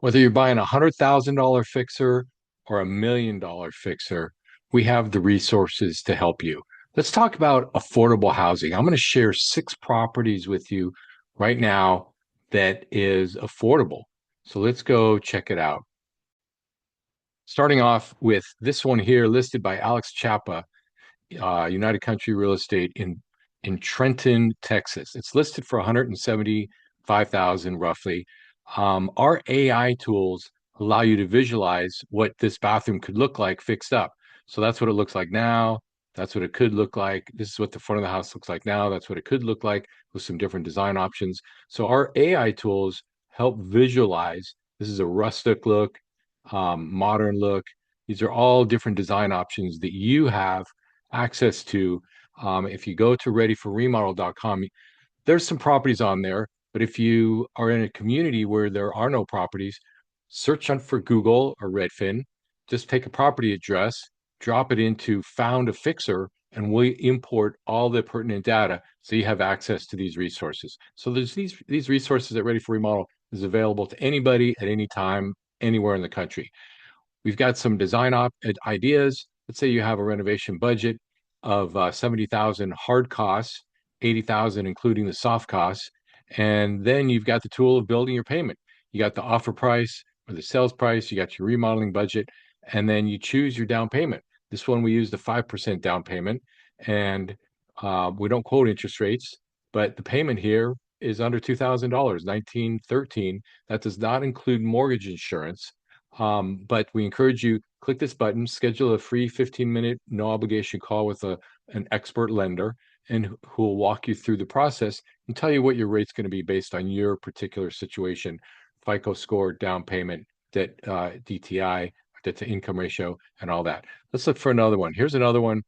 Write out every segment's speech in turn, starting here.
Whether you're buying $100,000 fixer or $1 million fixer, we have the resources to help you. Let's talk about affordable housing. I'm going to share 6 properties with you right now that is affordable. So let's go check it out. Starting off with this one here, listed by Alex Chapa, United Country Real Estate in Trenton, Texas. It's listed for 175,000 roughly. Our AI tools allow you to visualize what this bathroom could look like fixed up. So that's what it looks like now. That's what it could look like. This is what the front of the house looks like now. That's what it could look like with some different design options. So our AI tools help visualize. This is a rustic look, modern look. These are all different design options that you have access to. If you go to ready4remodel.com, there's some properties on there. But if you are in a community where there are no properties, search on for Google or Redfin, just take a property address, drop it into found a fixer, and we import all the pertinent data so you have access to these resources. So there's these resources that Ready for Remodel is available to anybody at any time, anywhere in the country. We've got some design ideas. Let's say you have a renovation budget of 70,000 hard costs, 80,000 including the soft costs, and then you've got the tool of building your payment. You got the offer price or the sales price, you got your remodeling budget, and then you choose your down payment. This one we use the 5% down payment, and we don't quote interest rates, but the payment here is under $2,000, 1913. That does not include mortgage insurance. But we encourage you, click this button, schedule a free 15-minute, no obligation call with an expert lender and who will walk you through the process and tell you what your rate's going to be based on your particular situation, FICO score, down payment, debt, DTI, debt to income ratio, and all that. Let's look for another one. Here's another one.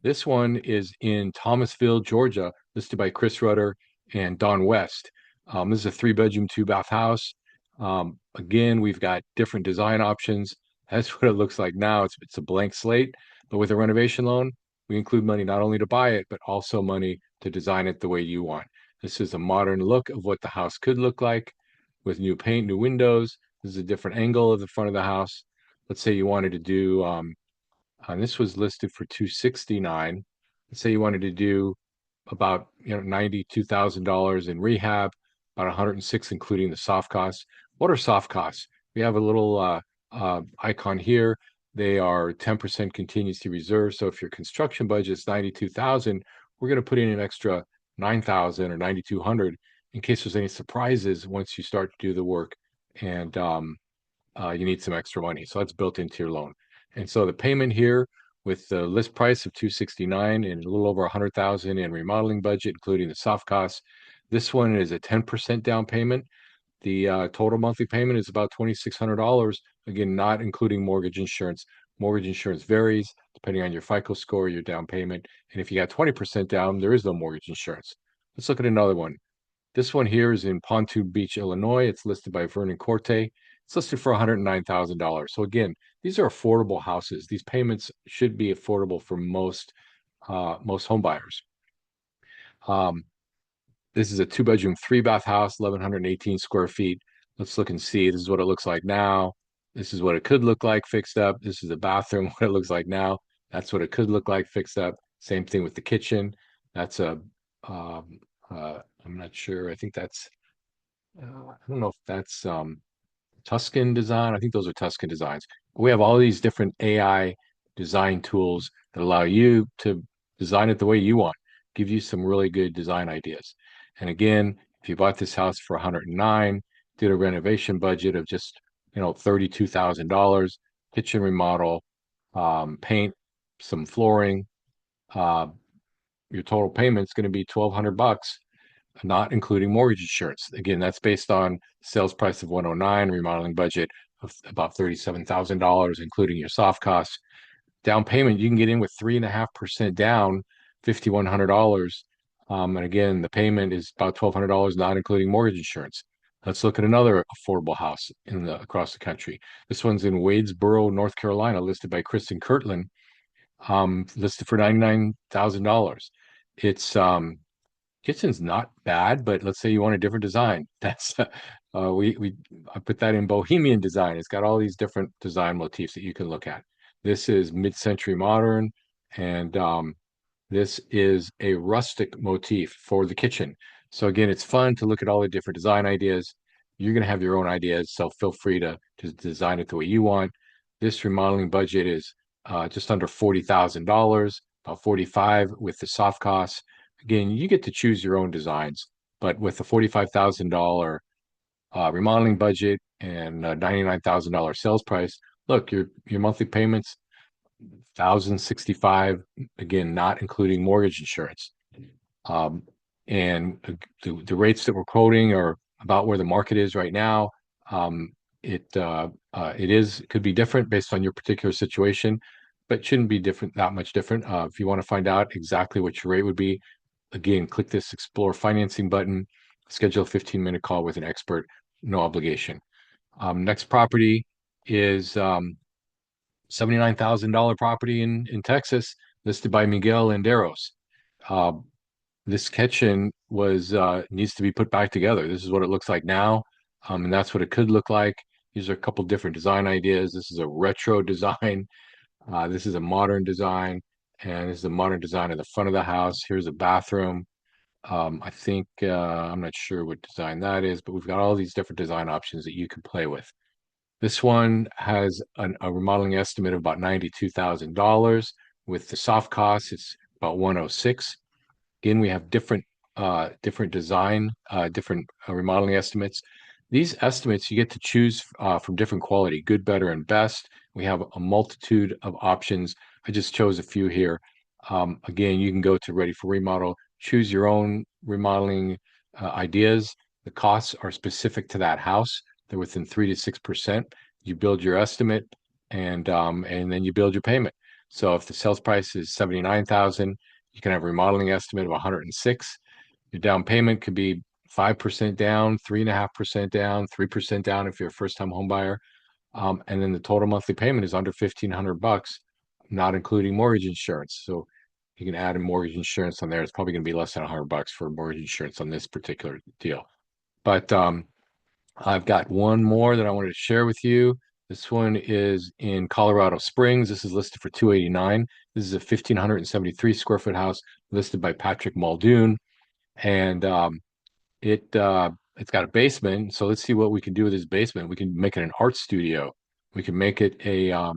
This one is in Thomasville, Georgia, listed by Chris Rutter and Don West. This is a 3-bedroom, 2-bath house. Again, we've got different design options. That's what it looks like now. It's a blank slate, but with a renovation loan, we include money not only to buy it, but also money to design it the way you want. This is a modern look of what the house could look like with new paint, new windows. This is a different angle of the front of the house. Let's say you wanted to do, and this was listed for 269. Let's say you wanted to do about $92,000 in rehab, about 106 including the soft costs. What are soft costs? We have a little icon here. They are 10% contingency reserve. So if your construction budget is 92,000, we're going to put in an extra 9,000 or 9,200 in case there's any surprises once you start to do the work and you need some extra money. So that's built into your loan. And so the payment here with the list price of 269 and a little over 100,000 in remodeling budget, including the soft costs. This one is a 10% down payment. The total monthly payment is about $2,600. Again, not including mortgage insurance. Mortgage insurance varies depending on your FICO score, your down payment. And if you got 20% down, there is no mortgage insurance. Let's look at another one. This one here is in Pontoon Beach, Illinois. It's listed by Vernon Corte. It's listed for $109,000. So again, these are affordable houses. These payments should be affordable for most home buyers. Um, this is a 2-bedroom, 3-bath house, 1,118 square feet. Let's look and see. This is what it looks like now. This is what it could look like fixed up. This is the bathroom, what it looks like now. That's what it could look like fixed up. Same thing with the kitchen. That's a, I'm not sure. I think that's, I don't know if that's Tuscan design. I think those are Tuscan designs. We have all these different AI design tools that allow you to design it the way you want, give you some really good design ideas. And again, if you bought this house for 109, did a renovation budget of just, $32,000, kitchen remodel, paint, some flooring, uh, your total payment is going to be 1,200 bucks, not including mortgage insurance. Again, that's based on sales price of 109, remodeling budget of about $37,000, including your soft costs. Down payment, you can get in with 3.5% down, $5,100. And again, the payment is about $1,200, not including mortgage insurance. Let's look at another affordable house across the country. This one's in Wadesboro, North Carolina, listed by Kristen Kirtland, listed for $99,000. It's kitchen's not bad, but let's say you want a different design. That's we I put that in bohemian design. It's got all these different design motifs that you can look at. This is mid-century modern, and this is a rustic motif for the kitchen. So again, it's fun to look at all the different design ideas. You're going to have your own ideas, so feel free to design it the way you want. This remodeling budget is just under $40,000, about 45 with the soft costs. Again, you get to choose your own designs, but with the $45,000 remodeling budget and $99,000 sales price, look, your monthly payments 1,065, again, not including mortgage insurance. Um, and the rates that we're quoting are about where the market is right now. Um, it could be different based on your particular situation, but shouldn't be different that much different. If you want to find out exactly what your rate would be, again, click this explore financing button, schedule a 15-minute call with an expert, no obligation. Next property is $79,000 property in Texas listed by Miguel Landeros. Uh, this kitchen was needs to be put back together. This is what it looks like now, and that's what it could look like. These are a couple different design ideas. This is a retro design. This is a modern design, and this is a modern design of the front of the house. Here's a bathroom. I think I'm not sure what design that is, but we've got all these different design options that you can play with. This one has a remodeling estimate of about $92,000. With the soft costs, it's about 106. Again, we have different design, different remodeling estimates. These estimates you get to choose from different quality, good, better, and best. We have a multitude of options. I just chose a few here. Again, you can go to Ready for Remodel, choose your own remodeling ideas. The costs are specific to that house. They're within 3 to 6%. You build your estimate, and then you build your payment. So if the sales price is 79,000, you can have a remodeling estimate of 106. Your down payment could be 5% down, 3.5% down, 3% down if you're a first-time home buyer. And then the total monthly payment is under $1,500, not including mortgage insurance. So you can add a mortgage insurance on there. It's probably going to be less than $100 for mortgage insurance on this particular deal. But I've got one more that I wanted to share with you. This one is in Colorado Springs. This is listed for 289. This is a 1,573 square foot house listed by Patrick Muldoon, and it's got a basement. So let's see what we can do with this basement. We can make it an art studio. We can make it a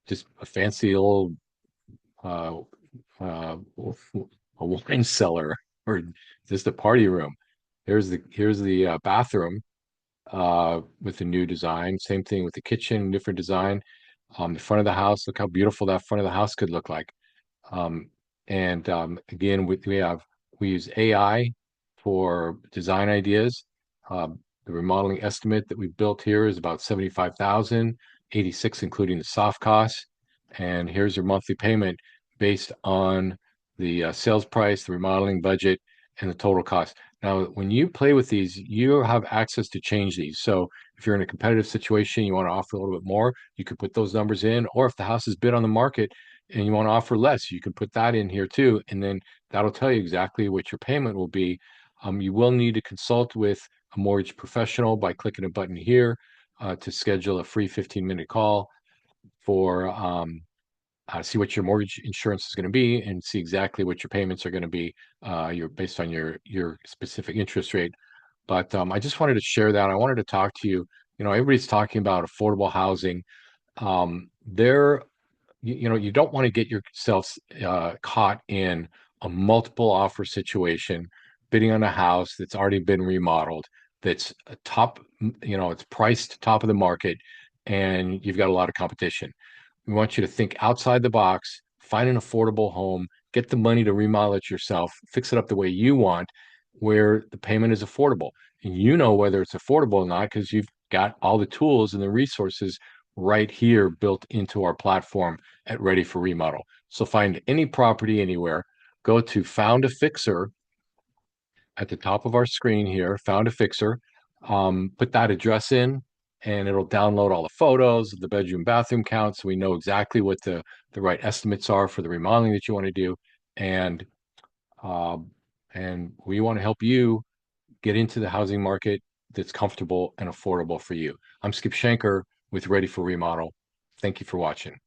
just a fancy old uh, uh, a wine cellar or just a party room. Here's the bathroom with the new design. Same thing with the kitchen, different design. The front of the house, look how beautiful that front of the house could look like. Um, and again, we use AI for design ideas. The remodeling estimate that we built here is about 75,000, 86 including the soft costs. And here's your monthly payment based on the sales price, the remodeling budget, and the total cost. Now, when you play with these, you have access to change these. So if you're in a competitive situation, you want to offer a little bit more, you could put those numbers in. Or if the house is bid on the market and you want to offer less, you can put that in here too. And then that'll tell you exactly what your payment will be. You will need to consult with a mortgage professional by clicking a button here to schedule a free 15-minute call for see what your mortgage insurance is going to be and see exactly what your payments are going to be based on your specific interest rate. But I just wanted to share that. I wanted to talk to you. You know, everybody's talking about affordable housing. There you don't want to get yourself caught in a multiple offer situation, bidding on a house that's already been remodeled, that's a top, it's priced top of the market, and you've got a lot of competition. We want you to think outside the box, find an affordable home, get the money to remodel it yourself, fix it up the way you want, where the payment is affordable. And you know whether it's affordable or not because you've got all the tools and the resources right here built into our platform at Ready for Remodel. So find any property anywhere, go to Found a Fixer at the top of our screen here, Found a Fixer, put that address in, and it'll download all the photos of the bedroom bathroom count so we know exactly what the right estimates are for the remodeling that you want to do. And And we want to help you get into the housing market that's comfortable and affordable for you. I'm Skip Shanker with Ready for Remodel. Thank you for watching.